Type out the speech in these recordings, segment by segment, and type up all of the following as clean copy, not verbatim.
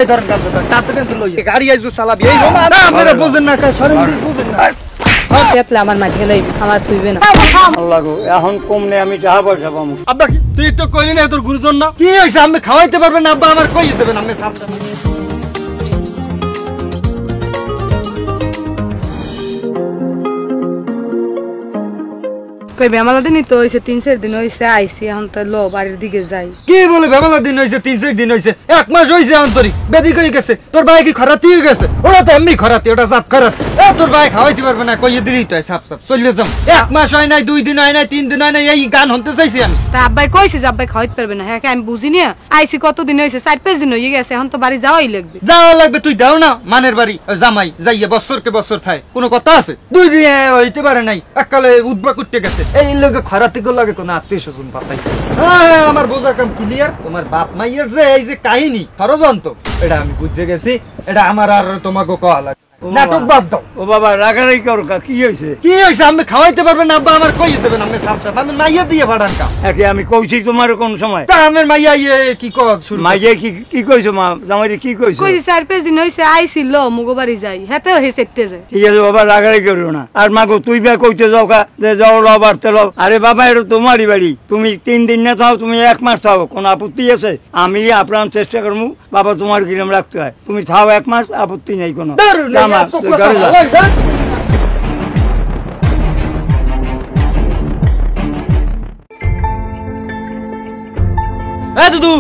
এই ধরেন গাছ ধর তাড়াতাড়ি কিন্তু লই গাড়ি আইজু চালাবি এই না আপনারা বুঝেন না কা সরেন দি বুঝেন না পেতলা আমার মাঠে লই আমার তুইবে না আল্লাহ গো এখন কমনে আমি টাকা পয়সা পাবো আব্বা কি তুই একটু কইলি না তোর গুরুজন না কি হইছে আমি খাওয়াইতে পারবেন না আব্বা আমার কই দেবেন আমি সামনে কই বেমালা দিনই তো হইছে 3-4 দিন হইছে আইছি এখন তো লো বাড়ির দিকে যাই কি বলে বেমালা দিন হইছে 3-4 দিন হইছে এক মাস হইছে অন্তরি বেদি কই গেছে তোর ভাই কি খরাতি হয়ে গেছে ওরা তো এমনি খরাতি ওটা সাপ খরাত এ তোর ভাই খাওয়াইতে পারবে না কই দিলি তো সাপ সাপ চলে যাম এক মাস হয় নাই 2 দিন হয় নাই 3 দিন হয় নাই এই গান হতে চাইছি আমি তা আব্বাই কইছে যে আব্বাই খাওয়াইতে পারবে না হ্যাঁ আমি বুঝি না আইছি কত দিন হইছে 4-5 দিন হয়ে গেছে এখন তো বাড়ি যাওয়াই লাগবে যাওয়া লাগবে তুই দাও না মানের বাড়ি জামাই যাইয়া বছরকে বছর থাকে কোনো কথা আছে 2 দিন হইতে পারে নাই এককালে উদ্বা করতে গেছে এই লোকে খরাতি গো লাগে কোন আত্মীয় স্বজন পাতাই আমার বোঝা কাম ক্লিয়ার তোমার বাপ মাইয়ের যে এই যে কাহিনী ষড়যন্ত্র এটা আমি বুঝতে গেছি এটা আমার আর তোমাকে কওয়া লাগে নাটক বাদ দাও ও বাবা রাগারাগি করো কি হয়েছে কি হয়েছে আমি খাওয়াইতে পারবেন আব্বা আমার কই দেবেন আমি সাপ সাপ আমি মাইয়া দিয়ে ভাড়ান কা একে আমি কইছি তোমার কোন সময় তা আমার মাইয়া কি কও শুরু মাইয়া কি কইছো মা জামাই কি কইছো কইছি 4-5 দিন হইছে আইছি লো মুগো বাড়ি যাই হেতে হইছে তেজে ঠিক আছে বাবা রাগারাগি করো না আর মাগো তুই বা কইতে যাও কা যে যাও লও বাড়তে লও আরে বাবা এটা তোমারই বাড়ি তুমি 3 দিন না থাও তুমি 1 মাস থাও কোন আপত্তি আছে আমি আপ্রাণ চেষ্টা করমু বাবা তোমার কিরম রাখতে হয় তুমি থাও 1 মাস আপত্তি নাই কোনো দুদু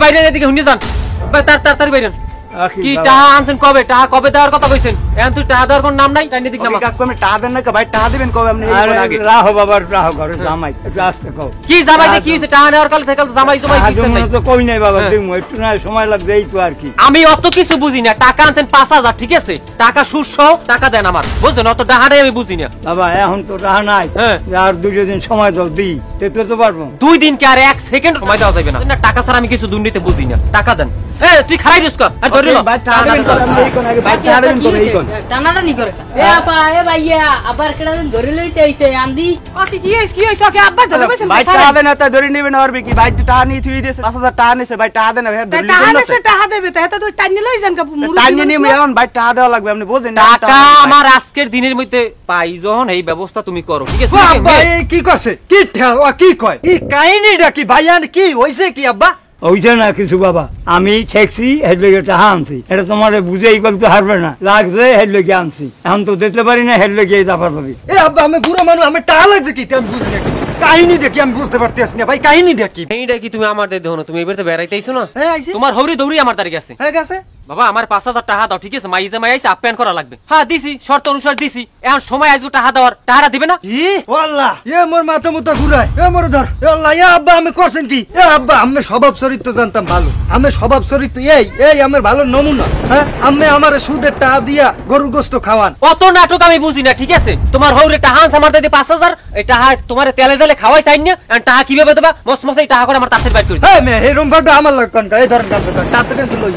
বাইরে এদিকে শুনে যান তাড়াতাড়ি বাইরেন কি টাকা আনছেন কবে টাকা কবে দেওয়ার কথা কইছেন এখন তুই টাকা দেওয়ার কোন নাম নাই টাইনি দিক নাম কাকু আমি টাকা দেন না ভাই টাকা দিবেন কবে আপনি এই আগে রাহো বাবা রাহো ঘরে জামাই একটু আসতে কও কি জামাই কি হইছে টাকা নেওয়ার কাল থেকে জামাই জমাই দিছেন নাই তো কই নাই বাবা দিমু একটু না সময় লাগবে এই তো আর কি আমি অত কিছু বুঝি না টাকা আনছেন 5000 ঠিক আছে টাকা সুদ সহ টাকা দেন আমার বুঝছেন অত টাকাটাই আমি বুঝি না বাবা এখন তো টাকা নাই আর 2 দিন সময় দাও দিই তেতে তো পারবো 2 দিন কি আর 1 সেকেন্ড সময় দেওয়া যাবে না টাকা ছাড়া আমি কিছু দুর্নীতি বুঝি না টাকা দেন তুই খারাই রিস্ক আর ধরে লো ভাই টাকা দেন করে আমি এই কোন আগে ভাই টাকা দেন করে এই কোন টানাটা নি করে আপা ভাইয়া আবার কেডা দিন ধরে লইতে আইছে আন্দি কি হইছে ওকে আব্বা ধরে বসে ভাই টাকা দেন তা ধরে নেবেন আর কি ভাই টাকা নি থুই দিয়েছে 5000 টাকা নিছে ভাই টাকা দেন ভাই ধরে টাকা নিছে টাকা দেবে তা তো টাইনি লই যান কা টাইনি নি এখন ভাই টাকা দেওয়া লাগবে আপনি বুঝেন না টাকা আমার আজকের দিনের মধ্যে পাই যখন এই ব্যবস্থা তুমি করো ঠিক আছে ভাই কি করছে কি কি কয় এই কাহিনীটা কি ভাইয়ান কি হইছে কি আব্বা ওইছে না কিছু বাবা আমি ঠেকছি হেডলেগে টাকা আনছি এটা তোমার বুঝেই বলতে হারবে না লাগছে হেডলেগে আনছি এখন তো দেখতে পারি না হেডলেগে দাফা পাবি এ আব্বা আমি পুরো মানুষ আমি টাকা লাগছে কি আমি বুঝি না কিছু কাহিনীটা কি আমি বুঝতে পারতেছি না ভাই কাহিনীটা কি এইটা কি তুমি আমার দেখো না তুমি এবারে বেড়াইতে আইছো না হ্যাঁ আইছি তোমার হৌরি দৌড়ি আমার দাঁড়িয়ে গেছে হ্যাঁ গেছে বাবা আমার 5000 টাকা দাও ঠিক আছে মাইজে মাই আইছে আপ্যায়ন করা লাগবে হ্যাঁ দিছি শর্ত অনুসার দিছি এখন সময় আইজু টাকা দেওয়ার টাকাটা দিবে না ই ওয়াল্লাহ এ মোর মাথা মুতা ঘুরায় এ মোর ধর এ আল্লাহ এ আব্বা আমি করছেন কি এ আব্বা আমি স্বভাব চরিত্র জানতাম ভালো আমি স্বভাব চরিত্র এই আমার ভালো নমুনা হ্যাঁ আমি আমার সুদের টাকা দিয়া গরুর গোশত খাওয়ান অত নাটক আমি বুঝি না ঠিক আছে তোমার হৌরে টাকা আনছে আমার দিতে 5000 এই টাকা তোমার তেলে জালে খাওয়াই চাই না আর টাকা কিভাবে দেবা মস্ত মস্ত এই টাকা করে আমার তাড়াতাড়ি বাইর করে এই মে এই রুমটা আমার লাগ কোন এই ধরেন কাজ কর তাড়াতাড়ি লই